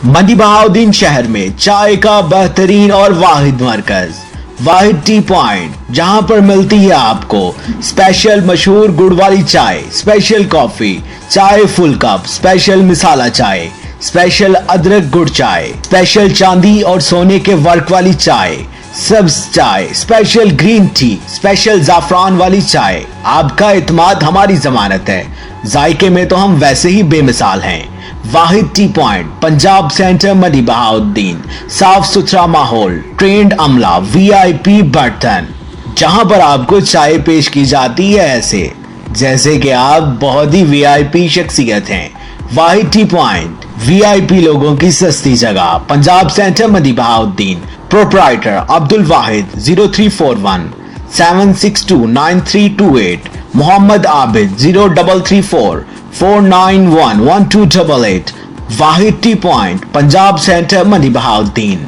मंडी बहाउद्दीन शहर में चाय का बेहतरीन और वाहिद मरकज वाहिद टी पॉइंट, जहां पर मिलती है आपको स्पेशल मशहूर गुड़ वाली चाय, स्पेशल कॉफी, चाय फुल कप, स्पेशल मिसाला चाय, स्पेशल अदरक गुड़ चाय, स्पेशल चांदी और सोने के वर्क वाली चाय, सब्ज चाय, स्पेशल ग्रीन टी, स्पेशल जाफरान वाली चाय। आपका इत्मीनान हमारी जमानत है, जायके में तो हम वैसे ही बेमिसाल हैं। वाहिद टी पॉइंट, पंजाब सेंटर, मंडी बहाउद्दीन। साफ सुथरा माहौल, ट्रेंड अमला, वीआईपी बर्तन, जहां पर आपको चाय पेश की जाती है ऐसे जैसे कि आप बहुत ही वीआईपी शख्सियत हैं। वाहिद टी पॉइंट, वीआईपी लोगों की सस्ती जगह, पंजाब सेंटर, मंडी बहाउद्दीन। प्रोप्राइटर अब्दुल वाहिद 0341 762 9328, मोहम्मद आबिद 0334 491 1288। वाहिद टी पॉइंट, पंजाब सेंटर, मंडी बहाउद्दीन।